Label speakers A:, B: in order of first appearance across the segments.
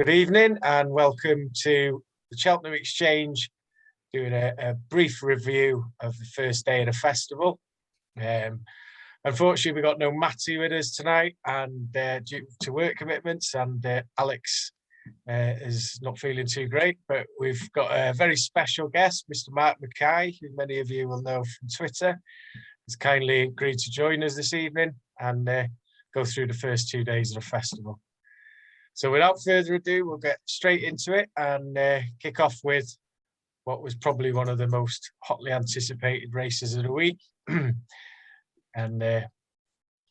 A: Good evening and welcome to the Cheltenham Exchange, doing a brief review of the first day of the festival. Unfortunately, we got no Matty with us tonight, and due to work commitments, and Alex is not feeling too great, but we've got a very special guest, Mr. Mackay, who many of you will know from Twitter. He's kindly agreed to join us this evening and go through the first 2 days of the festival. So without further ado, we'll get straight into it and kick off with what was probably one of the most hotly anticipated races of the week. And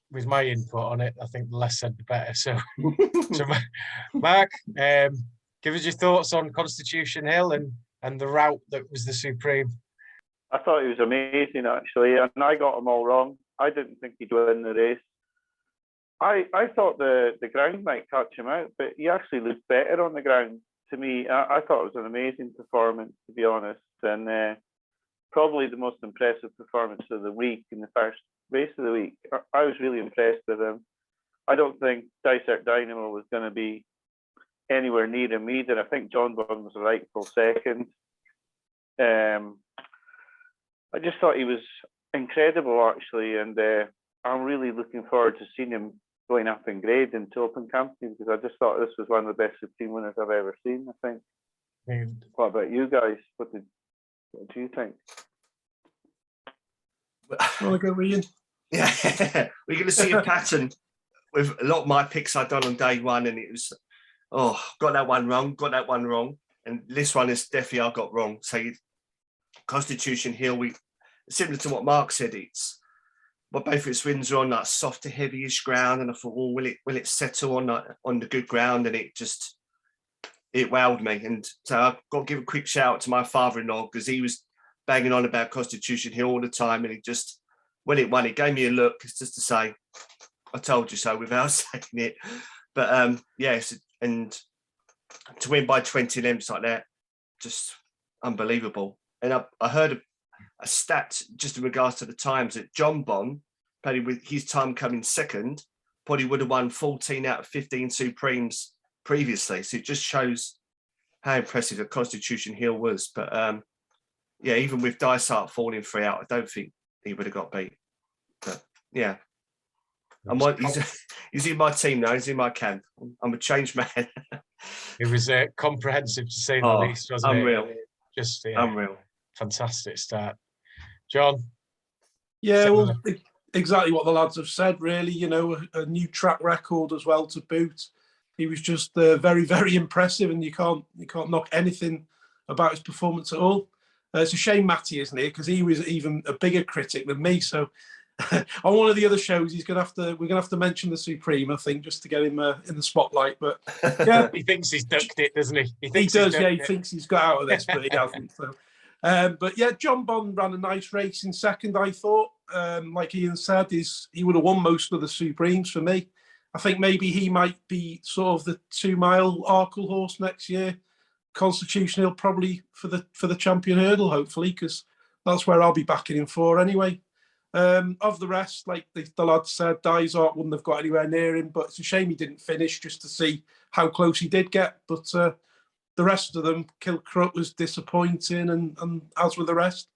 A: with my input on it, I think the less said the better. So Mark, give us your thoughts on Constitution Hill and the route that was the Supreme.
B: I thought he was amazing, actually, and I got him all wrong. I didn't think he'd win the race. I thought the ground might catch him out, but he actually looked better on the ground to me. I thought it was an amazing performance, to be honest, and probably the most impressive performance of the week in the first race of the week. I was really impressed with him. I don't think Dysart Dynamo was going to be anywhere near him either. I think John Bond was a rightful second. I just thought he was incredible, actually, and I'm really looking forward to seeing him going up in grade into Open Company, because I just thought this was one of the best Supreme winners I've ever seen, I think. What about you guys? What do you think?
C: Want to go, Ian?
D: Yeah, we're going to see a pattern with a lot of my picks I've done on day one, and it was, got that one wrong, and this one is definitely I got wrong. So Constitution Hill, similar to what Mark said, both its wins are on that softer, heavyish ground, and I thought, well, will it settle on the good ground? And it wowed me. And so I've got to give a quick shout out to my father-in-law, because he was banging on about Constitution Hill all the time, and when it won, it gave me a look, just to say, I told you so, without saying it. But yes, and to win by 20 lengths like that, just unbelievable. And I heard a stat just in regards to the times that John Bond, probably with his time coming second, probably would have won 14 out of 15 Supremes previously. So it just shows how impressive the Constitution Hill was. But yeah, even with Dysart falling 3 out, I don't think he would have got beat. But yeah, he's in my team now. He's in my camp. I'm a changed man.
A: It was comprehensive, to say the least, wasn't
D: unreal.
A: it? Just
D: unreal.
A: Fantastic start. John?
C: Yeah, well, exactly what the lads have said, really. You know, a new track record as well to boot. He was just very, very impressive, and you can't knock anything about his performance at all. It's a shame Matty isn't here, because he was even a bigger critic than me. So on one of the other shows, we're gonna have to mention the Supreme, I think, just to get him in the spotlight. But yeah,
A: he thinks he's ducked it, doesn't he?
C: He does. Yeah, he thinks he's got out of this, but he hasn't. So. But yeah, John Bond ran a nice race in second, I thought. Like Ian said, he would have won most of the Supremes for me. I think maybe he might be sort of the 2 mile Arkle horse next year. Constitution Hill probably for the champion hurdle, hopefully, because that's where I'll be backing him for anyway. Of the rest, like the lad said, Dysart wouldn't have got anywhere near him, but it's a shame he didn't finish, just to see how close he did get. But the rest of them, Kilcrut was disappointing, and as with the rest.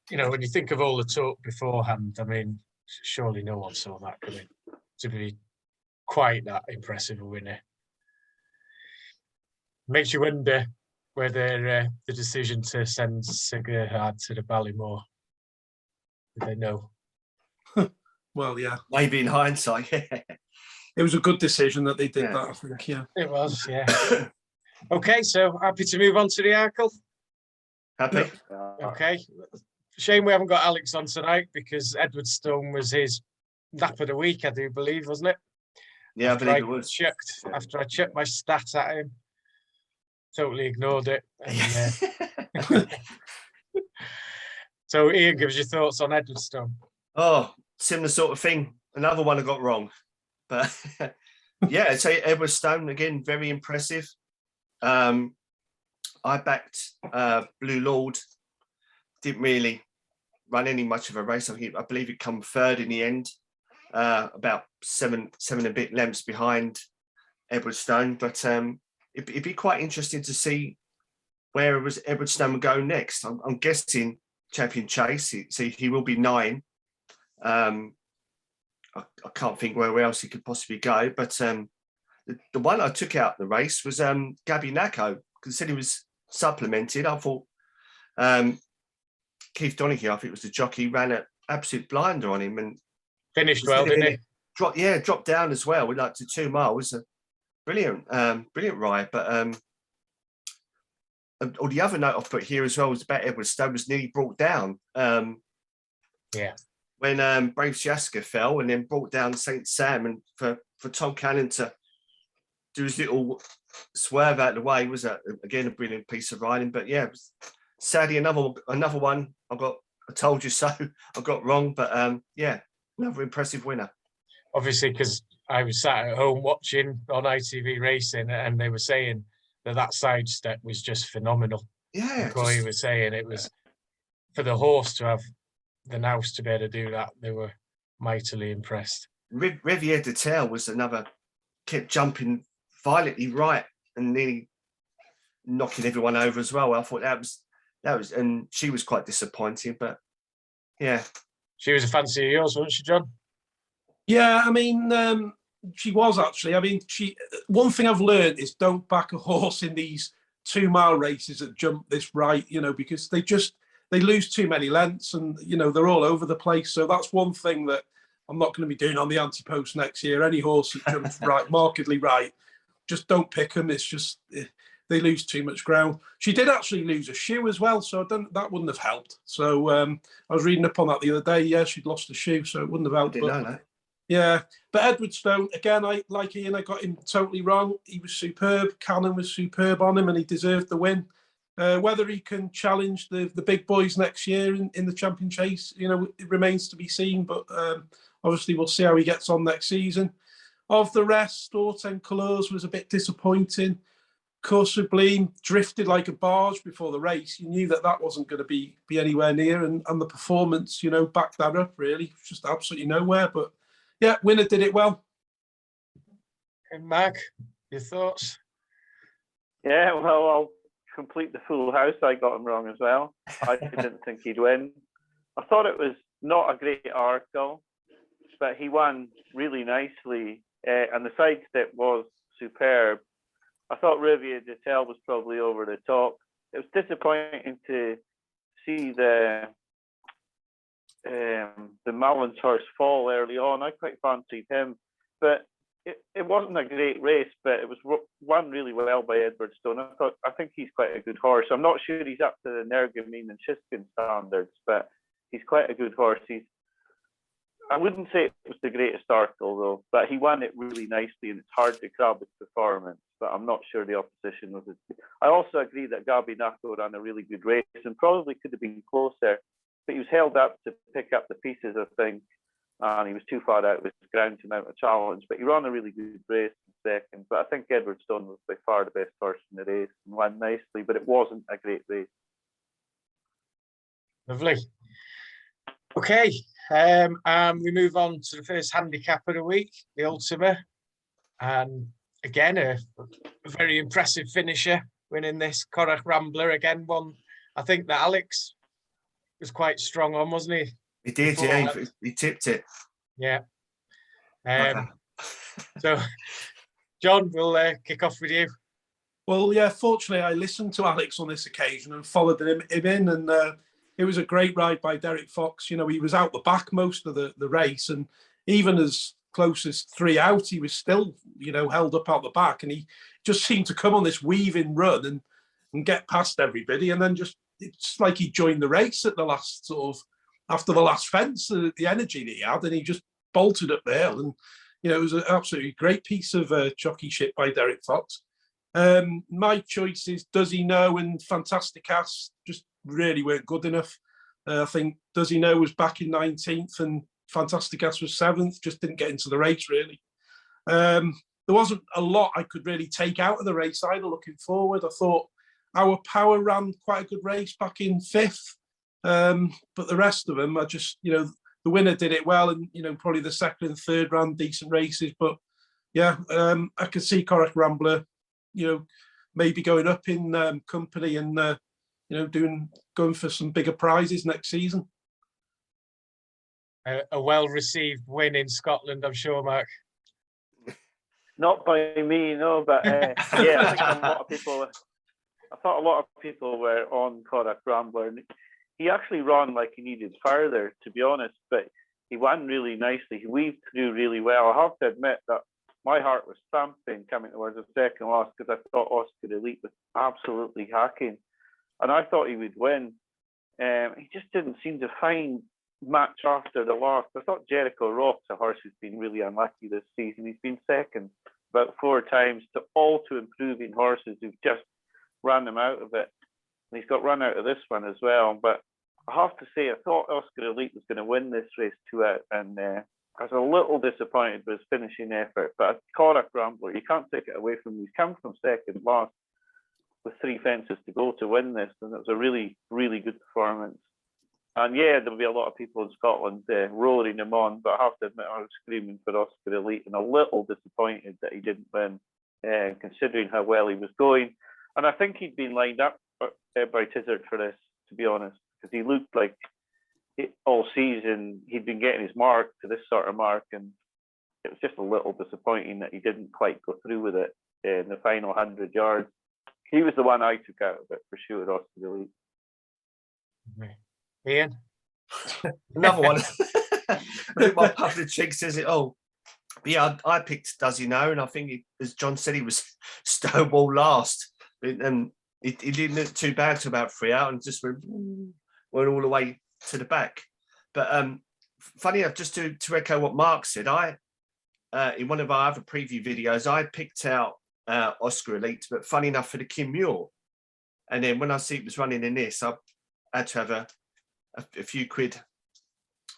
A: You know, when you think of all the talk beforehand, I mean, surely no one saw that coming to be quite that impressive a winner. Makes you wonder whether the decision to send Sigerhard to the Ballymore, did they know?
C: Well, yeah.
D: Maybe in hindsight, yeah.
C: It was a good decision that they did that, I think, yeah.
A: It was, yeah. Okay, so happy to move on to the Arkle?
D: Happy?
A: Okay. Shame we haven't got Alex on tonight, because Edwardstone was his nap of the week, I do believe, wasn't it?
D: Yeah, I believe it was.
A: After I checked my stats at him, totally ignored it. And, so Ian, give us your thoughts on Edwardstone.
D: Oh, similar sort of thing. Another one I got wrong. But yeah, I'd say Edwardstone, again, very impressive. I backed Blue Lord. Didn't really run any much of a race. I believe it come third in the end, about seven a bit lengths behind Edwardstone, but it'd be quite interesting to see where Edwardstone will go next. I'm guessing Champion Chase, so he will be 9. I can't think where else he could possibly go, but the one I took out the race was Gabby Nacco, because he was supplemented. I thought Keith Donaghy, I think it was the jockey, ran an absolute blinder on him and
A: finished well, didn't he?
D: Dropped down as well with like to 2 miles. A brilliant ride. But or the other note I've put here as well was about Edwardstone was nearly brought down. When Brave Siaska fell and then brought down St. Sam, and for Tom Cannon to do his little swerve out of the way was again a brilliant piece of riding. But yeah, sadly another one I told you so I got wrong, but yeah, another impressive winner.
A: Obviously, because I was sat at home watching on ITV Racing, and they were saying that sidestep was just phenomenal.
D: Yeah,
A: Corey was saying it was for the horse to have the nous to be able to do that. They were mightily impressed.
D: Riviere de Terre was another, kept jumping violently right and nearly knocking everyone over as well. I thought that was, and she was quite disappointing, but yeah.
A: She was a fancy of yours, wasn't she, John?
C: Yeah, I mean, she was actually. I mean, one thing I've learned is don't back a horse in these 2-mile races that jump this right, because they lose too many lengths, and they're all over the place. So that's one thing that I'm not going to be doing on the Ante-Post next year. Any horse that jumps right, markedly right, just don't pick them. It's just they lose too much ground. She did actually lose a shoe as well, so that wouldn't have helped. So I was reading up on that the other day. Yeah, she'd lost a shoe, so it wouldn't have helped.
D: I didn't know that.
C: Yeah, but Edwardstone, again, like Ian, I got him totally wrong. He was superb. Cannon was superb on him, and he deserved the win. Whether he can challenge the big boys next year in the Champion Chase, it remains to be seen. But obviously, we'll see how he gets on next season. Of the rest, Autumn Colours was a bit disappointing. Course Sublime drifted like a barge before the race. You knew that wasn't going to be anywhere near, and the performance, backed that up. Really, just absolutely nowhere. But yeah, winner did it well.
A: And Mac, your thoughts?
B: Yeah, well, I'll complete the full house. I got him wrong as well. I didn't think he'd win. I thought it was not a great article, but he won really nicely, and the sidestep was superb. I thought Riviere de Terre was probably over the top. It was disappointing to see the Mullins horse fall early on. I quite fancied him, but it wasn't a great race, but it was won really well by Edwardstone. I think he's quite a good horse. I'm not sure he's up to the Nergamine and Shiskin standards, but he's quite a good horse. I wouldn't say it was the greatest article though, but he won it really nicely, and it's hard to grab his performance, but I'm not sure the opposition was as good. I also agree that Gabi Nacco ran a really good race and probably could have been closer, but he was held up to pick up the pieces, I think, and he was too far out of his ground to mount a challenge, but he ran a really good race in second. But I think Edwardstone was by far the best horse in the race and won nicely, but it wasn't a great race.
A: Lovely. Okay, we move on to the first handicap of the week, the Ultima, and again a very impressive finisher winning this. Corach Rambler, again, one I think that Alex was quite strong on, wasn't he?
D: He did, yeah. He tipped it.
A: Yeah. So, John, we'll kick off with you.
C: Well, yeah, fortunately, I listened to Alex on this occasion and followed him in, and it was a great ride by Derek Fox. He was out the back most of the race, and even as close as 3 out, he was still, held up out the back, and he just seemed to come on this weaving run and get past everybody, and then it's like he joined the race at the last after the last fence, the energy that he had, and he just bolted up the hill, and it was an absolutely great piece of jockeyship by Derek Fox. My choices, Does He Know and Fantastic Ass, just really weren't good enough. I think Does He Know was back in 19th and Fantastic Ass was 7th, just didn't get into the race really. There wasn't a lot I could really take out of the race either looking forward. I thought Our Power ran quite a good race back in 5th, but the rest of them are just, the winner did it well, and probably the second and third ran decent races, but yeah, I could see Corach Rambler, you know, maybe going up in company and you know, going for some bigger prizes next season.
A: A well-received win in Scotland, I'm sure, Mark.
B: Not by me, no, but yeah, I think a lot of people. I thought a lot of people were on Corach Rambler, and he actually ran like he needed further, to be honest. But he won really nicely. He weaved through really well. I have to admit that my heart was thumping coming towards the second last because I thought Oscar Elite was absolutely hacking, and I thought he would win. He just didn't seem to find match after the last. I thought Jericho Rock's a horse who's been really unlucky this season. He's been second about 4 times to all two improving horses who've just run him out of it. And he's got run out of this one as well. But I have to say, I thought Oscar Elite was going to win this race 2 out, and I was a little disappointed with his finishing effort. But Corach Rambler, you can't take it away from him. He's come from second last with 3 fences to go to win this, and it was a really, really good performance. And yeah, there'll be a lot of people in Scotland roaring him on, but I have to admit I was screaming for Oscar Elite and a little disappointed that he didn't win, considering how well he was going. And I think he'd been lined up by Tizard for this, to be honest, because he looked like all season he'd been getting his mark to this sort of mark, and it was just a little disappointing that he didn't quite go through with it in the final 100 yards. He was the one I took out of it for sure, Oscar Elite.
A: Ian?
D: Another one. I think my public cheek says it all. But yeah, I picked Does He Know, and I think, as John said, he was Stonewall last. He didn't look too bad to about 3 out and just went all the way to the back. But funny enough, just to echo what Mark said, in one of our other preview videos, I picked out Oscar Elite, but funny enough for the Kim Muir. And then when I see it was running in this, I had to have a few quid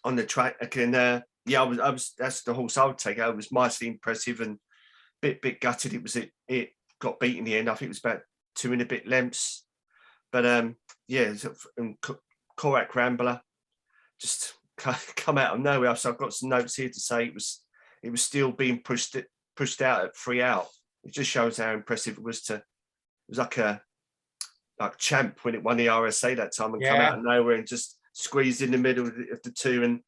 D: on the track. And yeah, I was that's the horse I would take. I was mightily impressive and bit gutted. It got beat in the end. I think it was about 2 and a bit lengths. But yeah, and Corach Rambler just come out of nowhere. So I've got some notes here to say it was still being pushed out at 3 out. It just shows how impressive it was. It was like Champ when it won the RSA that time and come out of nowhere and just squeezed in the middle of the 2 and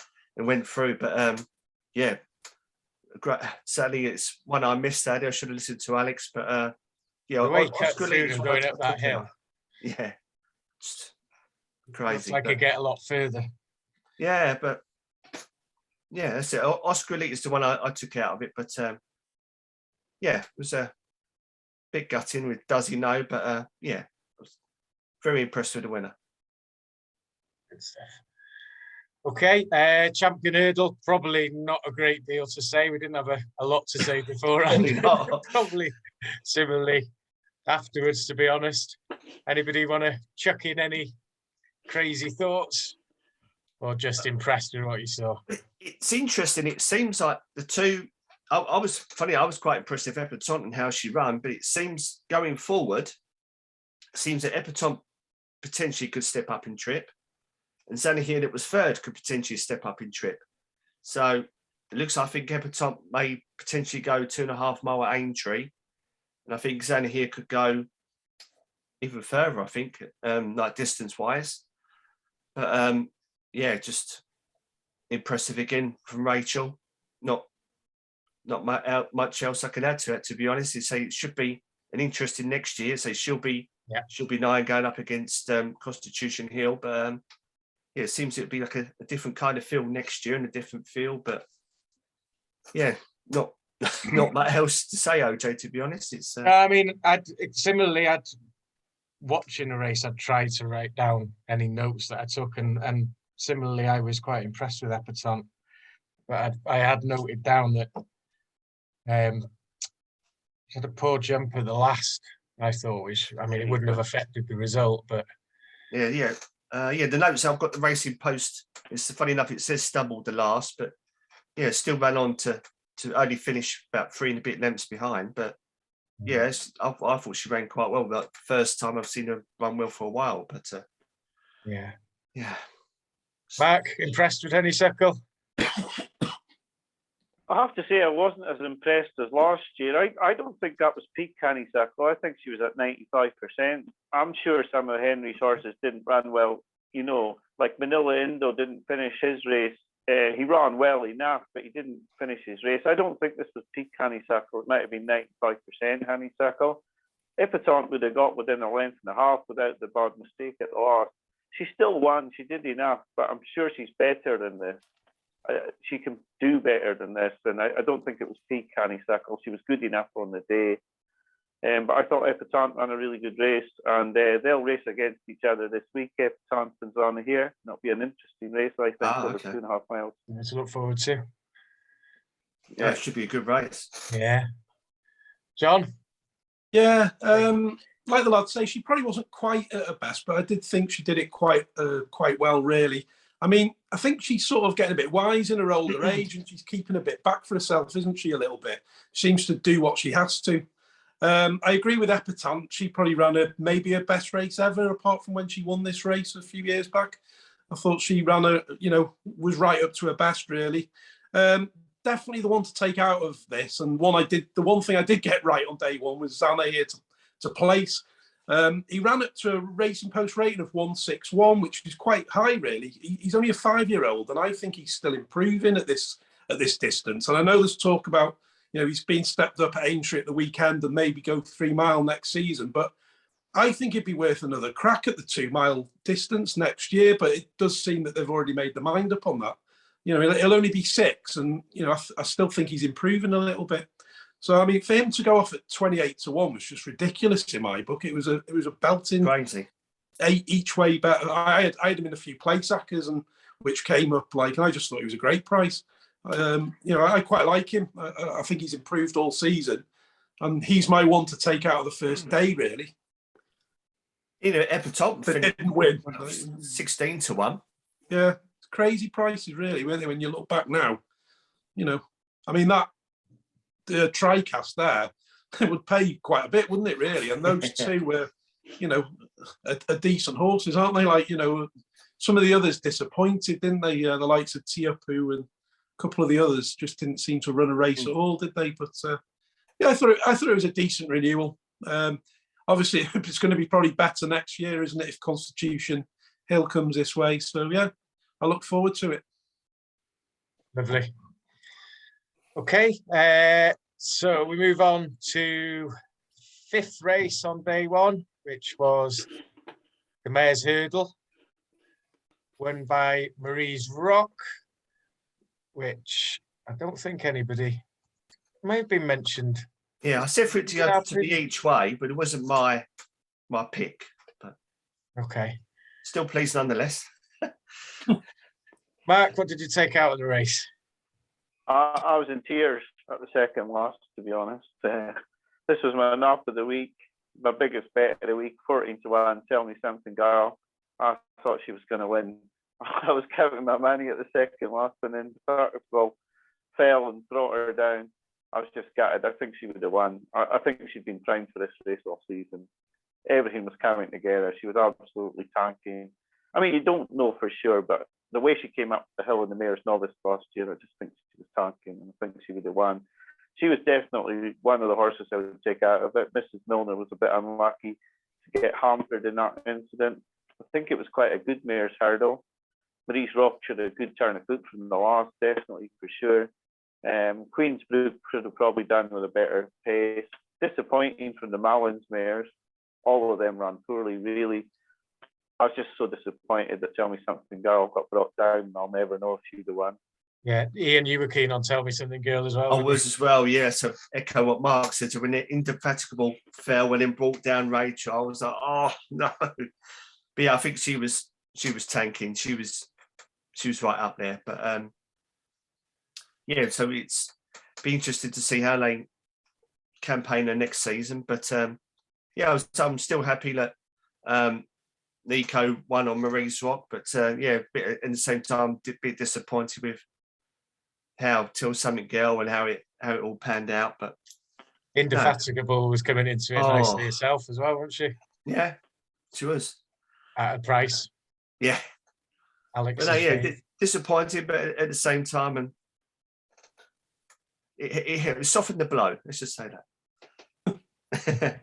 D: went through. But yeah, sadly it's one I missed. That I should have listened to Alex. But yeah,
A: the way he cut through and going up that hill.
D: Yeah, just crazy.
A: Looks like it get a lot further.
D: Yeah, but yeah, that's it. Oscar Elite is the one I took out of it. But yeah, it was a bit gutting with Does He Know? But yeah, I was very impressed with the winner.
A: Good stuff. Okay, Champion Hurdle, probably not a great deal to say. We didn't have a lot to say beforehand. Probably similarly afterwards, to be honest. Anybody want to chuck in any crazy thoughts? Or just impressed with what you saw?
D: It's interesting. It seems like the two... I was quite impressed with Epatante and how she ran, but it seems going forward, seems that Epatante potentially could step up in trip. And Zanahiyr, that was third, could potentially step up in trip. So it looks like I think Epatante may potentially go 2.5 mile at Aintree. And I think Zanahiyr could go even further, I think, like distance-wise. But yeah, just impressive again from Rachel. Not much else I can add to it, to be honest. It's say it should be an interesting next year. So she'll be 9 going up against Constitution Hill. But yeah, it seems it'd be like a different kind of field next year and a different field. But yeah, not much else to say, OJ, to be honest. It's
A: I mean, I'd watching a race, I'd try to write down any notes that I took, and similarly, I was quite impressed with Epatante, but I had noted down that she had a poor jump at the last. I thought, which I mean, it wouldn't have affected the result, but
D: yeah. The notes I've got the Racing Post. It's funny enough, it says stumbled the last, but yeah, still ran on to only finish about 3 and a bit lengths behind. But yeah, I thought she ran quite well. Like first time I've seen her run well for a while. But
A: yeah.
D: Yeah.
A: Mark, impressed with any circle?
B: I have to say I wasn't as impressed as last year. I don't think that was peak Honeysuckle. I think she was at 95%. I'm sure some of Henry's horses didn't run well. You know, like Manila Indo didn't finish his race. He ran well enough, but he didn't finish his race. I don't think this was peak Honeysuckle. It might have been 95% Honeysuckle. Epatante would have got within a length and a half without the bad mistake at the last. She still won. She did enough, but I'm sure she's better than this. She can do better than this, and I don't think it was peak Honeysuckle. She was good enough on the day, but I thought Epatante ran a really good race, and they'll race against each other this week. Epatante and Zana here. That'll be an interesting race, I think, over 2.5 miles.
A: Yeah, to look forward to.
D: Yeah, it should be a good race.
A: Yeah, John.
C: Yeah, like the lads say, she probably wasn't quite at her best, but I did think she did it quite well, really. I mean, I think she's sort of getting a bit wise in her older age, and she's keeping a bit back for herself, isn't she, a little bit? Seems to do what she has to. I agree with Epatante. She probably ran maybe her best race ever, apart from when she won this race a few years back. I thought she ran was right up to her best, really. Definitely the one to take out of this, and the one thing I did get right on day one was Zana here to place. He ran up to a Racing Post rating of 161, which is quite high, really. He's only a 5-year-old, and I think he's still improving at this distance. And I know there's talk about, he's been stepped up at Aintree at the weekend and maybe go 3 mile next season. But I think it'd be worth another crack at the 2 mile distance next year. But it does seem that they've already made their mind up on that. He'll only be 6, and I still think he's improving a little bit. So I mean, for him to go off at 28-1 was just ridiculous in my book. It was a belting,
D: crazy,
C: 8 each way bet. I had him in a few place hackers, and which came up and I just thought it was a great price. I quite like him. I think he's improved all season, and he's my one to take out of the first day, really.
D: Epatante
C: didn't win
D: 16-1.
C: Yeah, it's crazy prices, really, weren't they? When you look back now, I mean that. The TriCast there, it would pay quite a bit, wouldn't it, really? And those two were, a decent horses, aren't they? Like, some of the others disappointed, didn't they? The likes of Tiapu and a couple of the others just didn't seem to run a race at all, did they? But I thought it was a decent renewal. Obviously, it's going to be probably better next year, isn't it, if Constitution Hill comes this way? So yeah, I look forward to it.
A: Lovely. Okay, so we move on to 5th race on day one, which was the Mayor's Hurdle, won by Marie's Rock, which I don't think anybody may have been mentioned.
D: Yeah, I said for it to go to be each way, but it wasn't my pick. But
A: okay,
D: still pleased nonetheless.
A: Mark, what did you take out of the race?
B: I was in tears at the second last, to be honest. This was my knock of the week, my biggest bet of the week, 14-1. Tell Me Something Girl. I thought she was going to win. I was counting my money at the second last, and then Well fell and brought her down. I was just gutted. I think she would have won. I think she'd been primed for this race all season. Everything was coming together. She was absolutely tanking. I mean, you don't know for sure, but the way she came up the hill in the Mayor's Novice last year, I just think she was tanking, and I think she would have won. She was definitely one of the horses I would take out of it. Mrs. Milner was a bit unlucky to get hampered in that incident. I think it was quite a good Mayor's Hurdle. Marie's Rock should have a good turn of foot from the last, definitely for sure. Queen's Brook should have probably done with a better pace. Disappointing from the Malins mares. All of them ran poorly, really. I was just so disappointed that Tell Me Something Girl got brought down, and I'll never know if she'd have won.
A: Yeah, Ian, you were keen on Tell Me Something Girl as well.
D: I was as well, yeah. So echo what Mark said. So when the Indefatigable fell, when it brought down Rachel, I was like, oh no. But yeah, I think she was tanking. She was right up there. But yeah, so it's be interested to see how they campaign her next season. But yeah, I'm still happy that Nico won on Marie's Rock, but yeah, at the same time, a bit disappointed with how Till Something Girl and how it all panned out. But
A: Indefatigable was coming into it nicely herself as well, wasn't she?
D: Yeah, she was
A: at a price.
D: Yeah,
A: Alex.
D: But no, yeah, disappointed, but at the same time, and it softened the blow. Let's just say that.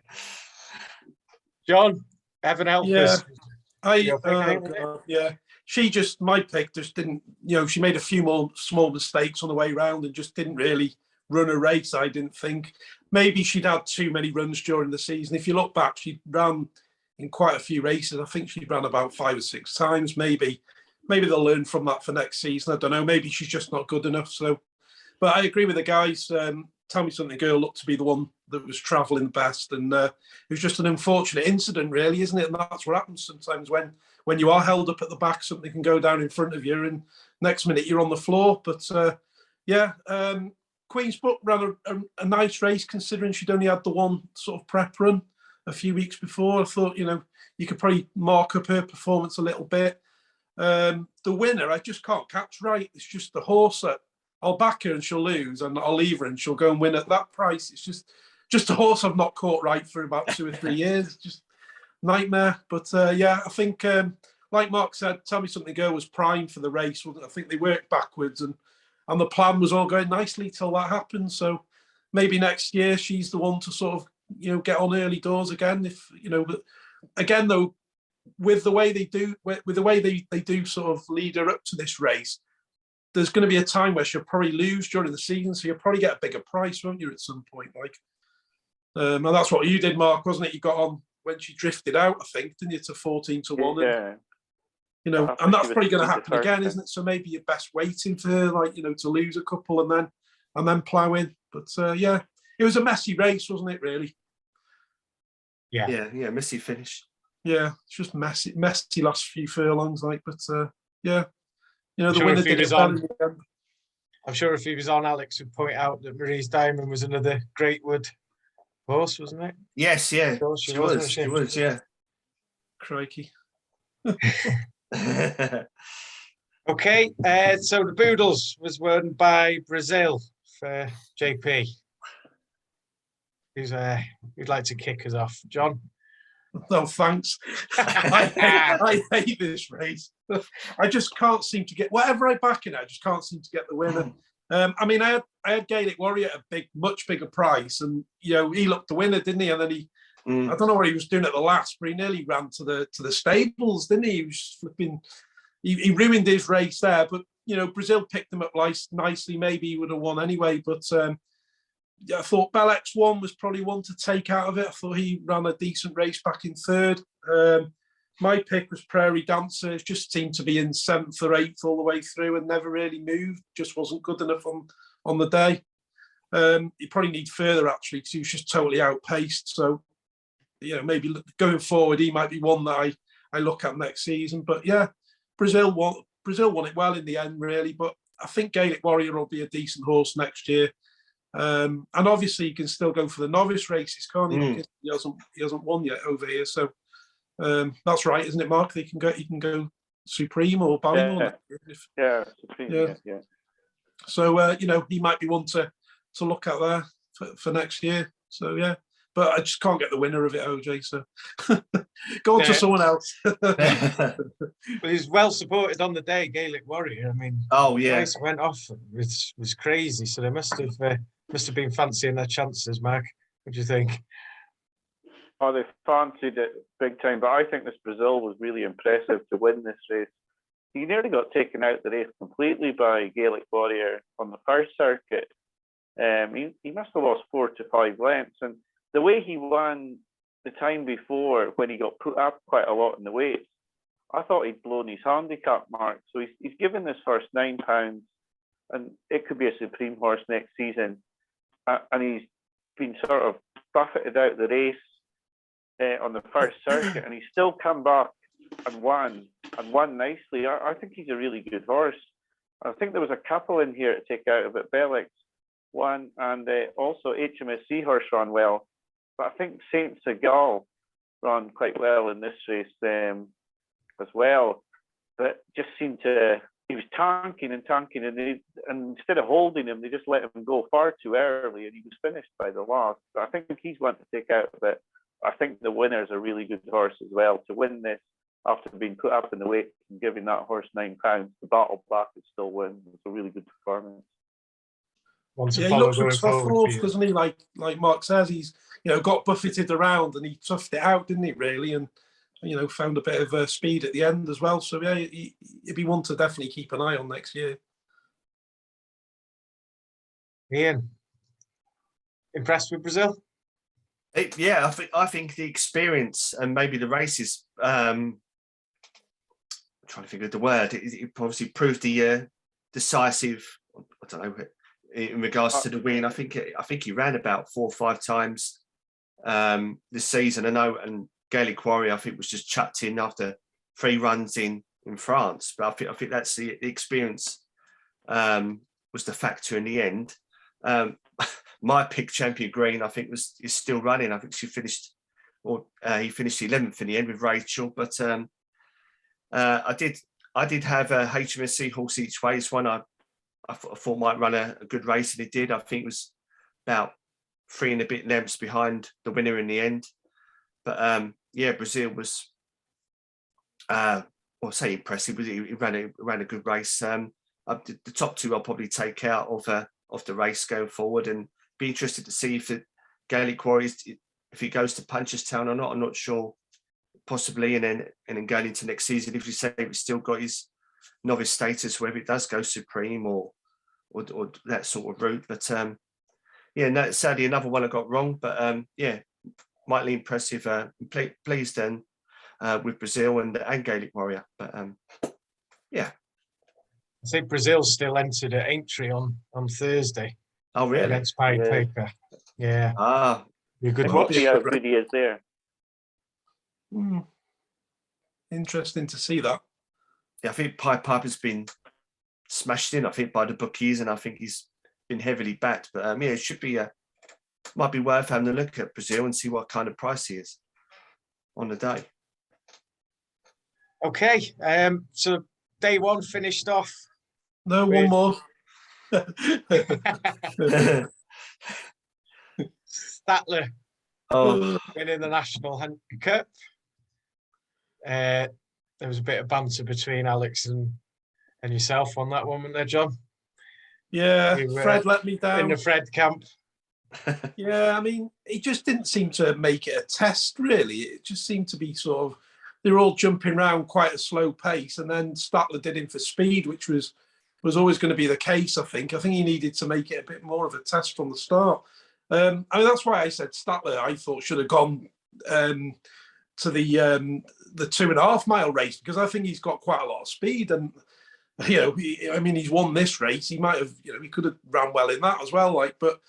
A: John, Evan help us.
C: Yeah. My pick just didn't, she made a few more small mistakes on the way round and just didn't really run a race, I didn't think. Maybe she'd had too many runs during the season. If you look back, she ran in quite a few races. I think she ran about 5 or 6 times. Maybe they'll learn from that for next season. I don't know. Maybe she's just not good enough. So, but I agree with the guys. Tell Me Something Girl looked to be the one that was travelling best, and it was just an unfortunate incident, really, isn't it? And that's what happens sometimes when you are held up at the back. Something can go down in front of you, and next minute you're on the floor. But Queen's Book ran a nice race, considering she'd only had the one sort of prep run a few weeks before. I thought, you could probably mark up her performance a little bit. The winner, I just can't catch right. It's just the horse that I'll back her and she'll lose, and I'll leave her and she'll go and win at that price. It's just a horse I've not caught right for about 2 or 3 years. It's just nightmare. But I think, like Mark said, Tell Me Something Girl was primed for the race. I think they worked backwards, and the plan was all going nicely till that happened. So maybe next year she's the one to sort of, get on early doors again. But again, though, with the way they do sort of lead her up to this race, there's going to be a time where she'll probably lose during the season, so you'll probably get a bigger price, won't you, at some point? And that's what you did, Mark, wasn't it? You got on when she drifted out, I think, didn't you, to 14-1?
B: Yeah.
C: And that's probably going to happen again, isn't it? So maybe you're best waiting for her, to lose a couple and then plough in. But it was a messy race, wasn't it? Really?
D: Yeah, messy finish.
C: Yeah, it's just messy last few furlongs, But the
A: sure
C: winner did it well in the end.
A: I'm sure if he was on, Alex would point out that Marie's Diamond was another Greatwood horse, wasn't it?
D: Yes, yeah. She was, yeah.
C: Crikey.
A: Okay, so the Boodles was won by Brazil for JP. Who'd like to kick us off? John?
C: No, thanks. I hate this race. I just can't seem to get, whatever I back in, I just can't seem to get the winner. I had Gaelic Warrior at a much bigger price, and he looked the winner, didn't he? And then I don't know what he was doing at the last, but he nearly ran to the stables, didn't he? He was flipping. He ruined his race there, but Brazil picked him up nicely. Maybe he would have won anyway, but. I thought Bellex 1 was probably one to take out of it. I thought he ran a decent race back in third. My pick was Prairie Dancer. It just seemed to be in 7th or 8th all the way through and never really moved. Just wasn't good enough on the day. You probably need further, actually, because he was just totally outpaced. So, maybe going forward, he might be one that I look at next season. But, Brazil won it well in the end, really. But I think Gaelic Warrior will be a decent horse next year. And obviously, you can still go for the novice races, can't you? Because he hasn't won yet over here. So that's right, isn't it, Mark? You can go Supreme or Ballymore.
B: Supreme. Yeah.
C: So he might be one to look at there for next year. So but I just can't get the winner of it, OJ. So go on to someone else.
A: But he's well supported on the day, Gaelic Warrior. Price went off. It was crazy. So they must have been fancying their chances, Mark. What do you think?
B: Oh, they fancied it big time, but I think this Brazil was really impressive to win this race. He nearly got taken out the race completely by Gaelic Warrior on the first circuit. He must have lost 4 to 5 lengths, and the way he won the time before, when he got put up quite a lot in the weights, I thought he'd blown his handicap mark. So he's given this first £9, and it could be a Supreme horse next season. And he's been sort of buffeted out the race on the first circuit, and he's still come back and won nicely. I think he's a really good horse. I think there was a couple in here to take out of it. Bellex won, and also HMS Seahorse ran well. But I think Saint Segal ran quite well in this race as well. But just seemed to, he was tanking, and instead of holding him, they just let him go far too early, and he was finished by the last. So I think he's one to take out of it. I think the winner's a really good horse as well. To win this after being put up in the weight and giving that horse £9, the battle back and still win. It's a really good performance.
A: one to
C: Yeah, he
A: follow
C: looks a
A: going
C: tough
A: forward for
C: horse,
A: you.
C: doesn't he? Like Mark says, he's got buffeted around and he toughed it out, didn't he? Really, and found a bit of speed at the end as well. So yeah, he'd be one to definitely keep an eye on next year.
A: Ian, impressed with Brazil?
D: Yeah, I think the experience and maybe the races. I'm trying to think of the word. It obviously proved the decisive. I don't know, in regards to the win. I think he ran about 4 or 5 times this season. I know, and Gaelic Warrior, I think, was just chucked in after 3 runs in France. But I think that's the experience was the factor in the end. My pick, Champion Green, I think is still running. I think he finished 11th in the end with Rachel. But I did have a HMSC horse each way. It's one I thought might run a good race, and it did. I think it was about 3 and a bit lengths behind the winner in the end. But Brazil was, I'll say impressive. He ran a good race. The top 2 I'll probably take out of the race going forward, and be interested to see if the Gaelic Warriors, if he goes to Punchestown or not. I'm not sure. Possibly, and then going into next season, if you say he's still got his novice status, whether it does go supreme or that sort of route. But sadly another one I got wrong. But mightily impressive. Pleased then with Brazil and Gaelic Warrior. But
A: I think Brazil's still entered at Aintree on Thursday.
D: Oh really?
A: Against Pied Piper. Yeah. Be a good
B: We'll
A: watch.
B: see how good he is there.
C: Interesting to see that.
D: Yeah, I think Pied Piper's been smashed in, I think, by the bookies, and I think he's been heavily backed. But it should be might be worth having a look at Brazil and see what kind of price he is on the day.
A: Okay, so day 1 finished off.
C: No, one more.
A: Statler winning the National Handicap. There was a bit of banter between Alex and yourself on that one, wasn't there, John?
C: Yeah, Fred let me down.
A: In the Fred camp.
C: Yeah, I mean, he just didn't seem to make it a test, really. It just seemed to be sort of, they were all jumping around quite a slow pace, and then Statler did him for speed, which was always going to be the case, I think. I think he needed to make it a bit more of a test from the start. I mean, that's why I said Statler, I thought, should have gone to the 2.5 mile race, because I think he's got quite a lot of speed. And, he's won this race. He might have, he could have ran well in that as well. But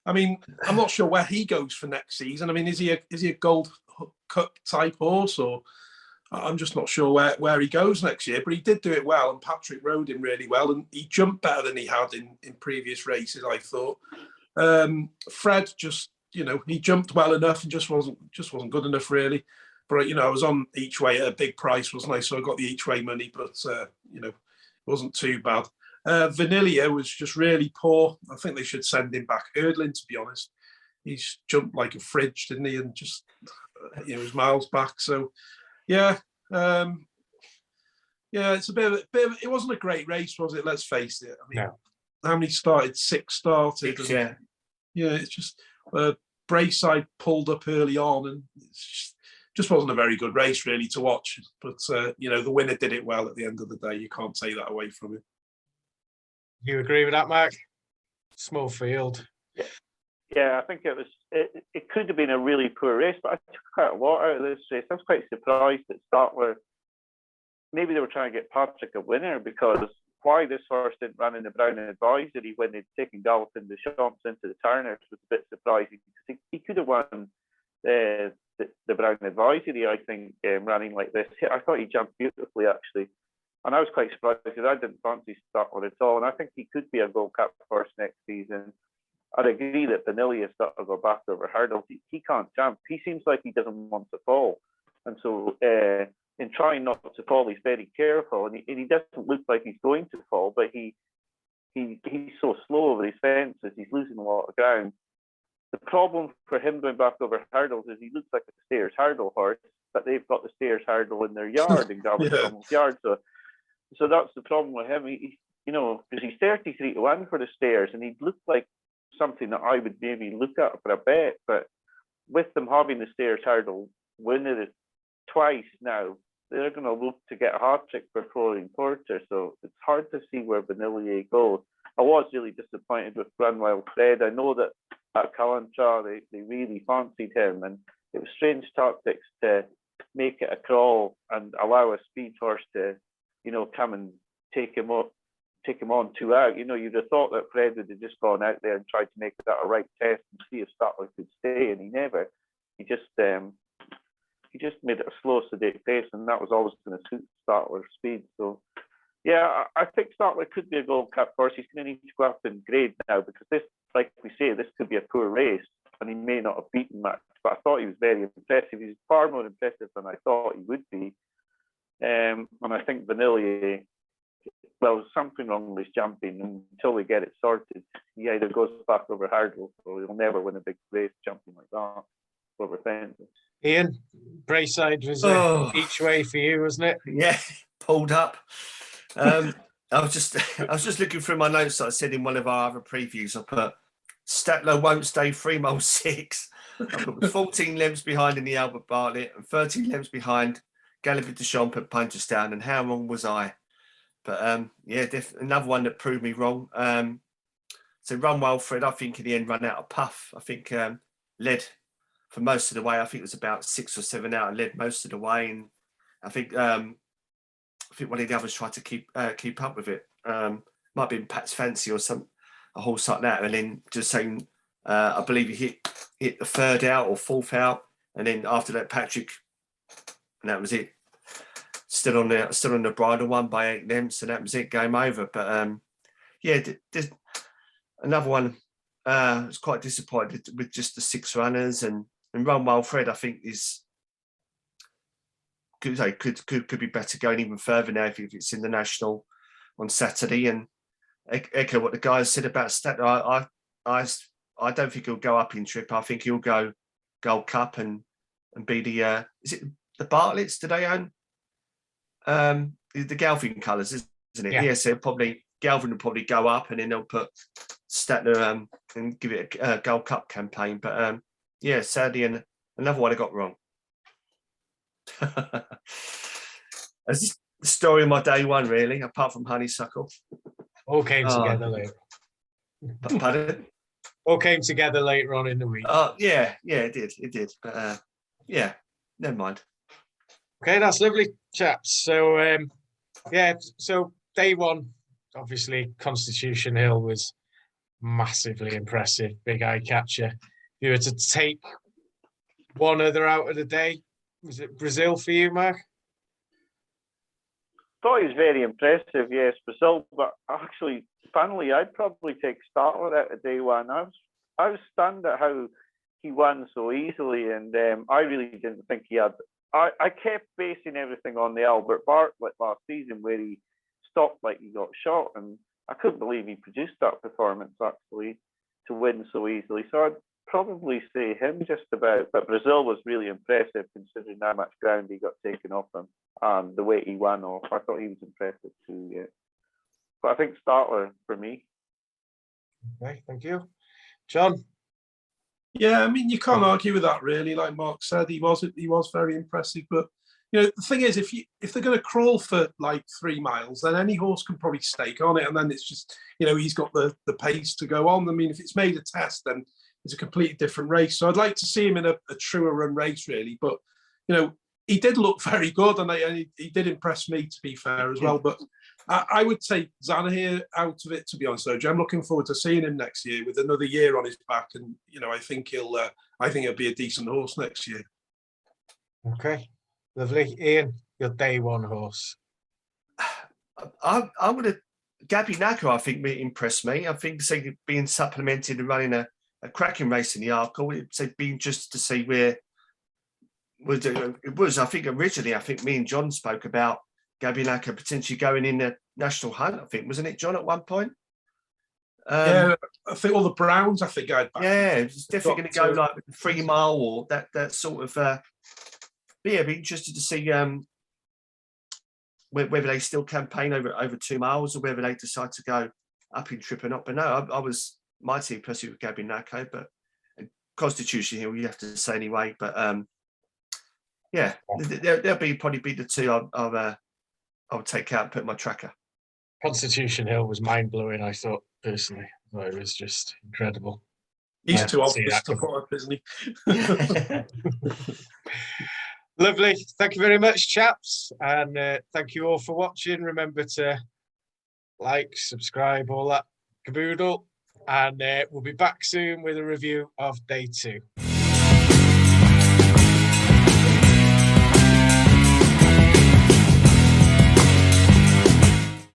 C: I mean, I'm not sure where he goes for next season. I mean, is he a Gold Cup type horse, or I'm just not sure where he goes next year. But he did do it well, and Patrick rode him really well, and he jumped better than he had in previous races, I thought. Fred just, he jumped well enough and just wasn't good enough, really. But I was on each way at a big price, wasn't I? So I got the each way money, but it wasn't too bad. Vanilla was just really poor. I think they should send him back hurdling, to be honest. He's jumped like a fridge, didn't he? And just was miles back. So it's a bit of it wasn't a great race, was it? Let's face it. I mean, how many started? 6 started.
D: 6, yeah.
C: Yeah, it's just Brayside pulled up early on, and it's just wasn't a very good race really to watch. But the winner did it well at the end of the day. You can't take that away from him.
A: You agree with that, Mark? Small field.
B: Yeah, I think it could have been a really poor race, but I took quite a lot out of this race. I was quite surprised that Statler, maybe they were trying to get Patrick a winner, because why this horse didn't run in the Brown Advisory when they'd taken Galloping the Champs into the Turners was a bit surprising, because he could have won the Brown Advisory, I think, running like this. I thought he jumped beautifully, actually. And I was quite surprised, because I didn't fancy Statler at all. And I think he could be a Gold Cup horse next season. I'd agree that Vanilla has got to go back over hurdles. He can't jump. He seems like he doesn't want to fall. And so in trying not to fall, he's very careful. And he doesn't look like he's going to fall, but he's so slow over his fences. He's losing a lot of ground. The problem for him going back over hurdles is he looks like a stairs hurdle horse, but they've got the stairs hurdle in their yard, in Galway's yard. So that's the problem with him. Because he's 33 to 1 for the stairs, and he looked like something that I would maybe look at for a bet. But with them having the Stayers hurdle, winning it twice now, they're going to look to get a hat trick for Florian Porter. So it's hard to see where Vanillier goes. I was really disappointed with Runwild Fred. I know that at Calantra they really fancied him, and it was strange tactics to make it a crawl and allow a speed horse to, come and take him on 2 out. You'd have thought that Fred would have just gone out there and tried to make that a right test and see if Statler could stay, and he never. He just made it a slow, sedate pace, and that was always going to suit Statler's speed. So, yeah, I think Statler could be a Gold Cup horse. He's going to need to go up in grade now, because this, like we say, this could be a poor race, and he may not have beaten Max. But I thought he was very impressive. He's far more impressive than I thought he would be. And I think Vanillier, well, there's something wrong with his jumping, and until we get it sorted, he either goes back over hurdles or he'll never win a big race jumping like that over fences.
A: Ian, Braeside was each way for you, wasn't it?
D: Yeah, pulled up. I was just looking through my notes that I said in one of our other previews. I put Statler won't stay 3 miles 6. I put 14 lengths behind in the Albert Bartlett and 13 lengths behind Galloping de Champs at Punchestown. And how wrong was I? But yeah, another one that proved me wrong. So Runwild Fred, I think in the end ran out of puff. I think led for most of the way. I think it was about 6 or 7 out and led most of the way. And I think one of the others tried to keep up with it. Might have been Pat's Fancy or a horse like that. And then just saying, I believe he hit the 3rd out or 4th out, and then after that Patrick, and that was it. Still on the bridle, one by 8 lengths, and that was it. Game over. But yeah, there's another one. I was quite disappointed with just the 6 runners, and Runwild Fred, I think could be better going even further now if it's in the National on Saturday. And echo what the guys said about Statler. I don't think he'll go up in trip. I think he'll go Gold Cup and be the is it the Bartletts? Do they own the Galvin colours, isn't it? Yeah, so probably Galvin will probably go up, and then they'll put Statler and give it a Gold Cup campaign. But yeah, sadly, and another one I got wrong. That's the story of my day one, really, apart from Honeysuckle.
A: All came together later.
D: Pardon?
A: All came together later on in the week.
D: Oh, yeah, it did. But yeah, never mind.
A: Okay, that's lovely, chaps. So so day one, obviously Constitution Hill was massively impressive, big eye catcher. If you were to take one other out of the day, was it Brazil for you, Mark?
B: Thought he was very impressive, yes, Brazil. But actually, finally, I'd probably take Statler out of day one. I was stunned at how he won so easily, and I really didn't think he had. I kept basing everything on the Albert Bartlett last season, where he stopped like he got shot, and I couldn't believe he produced that performance actually to win so easily. So I'd probably say him just about. But Brazil was really impressive considering how much ground he got taken off him and the way he won off. I thought he was impressive too. Yeah, but I think Statler for me.
A: Okay, thank you, John.
C: Yeah, I mean, you can't argue with that, really. Like Mark said, he was very impressive. But the thing is, if they're going to crawl for like 3 miles, then any horse can probably stake on it, and then it's just he's got the pace to go on. I mean, if it's made a test, then it's a completely different race. So I'd like to see him in a truer run race, really. But he did look very good, and he did impress me, to be fair, as well. But I would take Zanahiyr out of it, to be honest, though. I'm looking forward to seeing him next year with another year on his back, and I think he'll be a decent horse next year.
A: Okay, lovely. Ian, your day one horse.
D: I'm going to Gabby Naka. I think impressed me. I think being supplemented and running a cracking race in the Arkle. It'd be interested to see where it was. I think originally, me and John spoke about Gabby Naka potentially going in the national hunt. I think, wasn't it, John, at one point?
C: Yeah, I think all the Browns. I think I'd.
D: Yeah, it's definitely going to go like 3 mile or that sort of. But yeah, be interested to see whether they still campaign over 2 miles or whether they decide to go up in trip or not. But no, I was my team personally would Gabby Mackay, but Constitution Hill you have to say anyway. But yeah, they'll probably be the two I'll take out and put in my tracker.
A: Constitution Hill was mind blowing. I thought personally, it was just incredible.
C: He's
A: Yeah,
C: too
A: see
C: obvious
A: that
C: to put up, isn't he?
A: Lovely. Thank you very much, chaps. And thank you all for watching. Remember to like, subscribe, all that caboodle. And we'll be back soon with a review of day 2.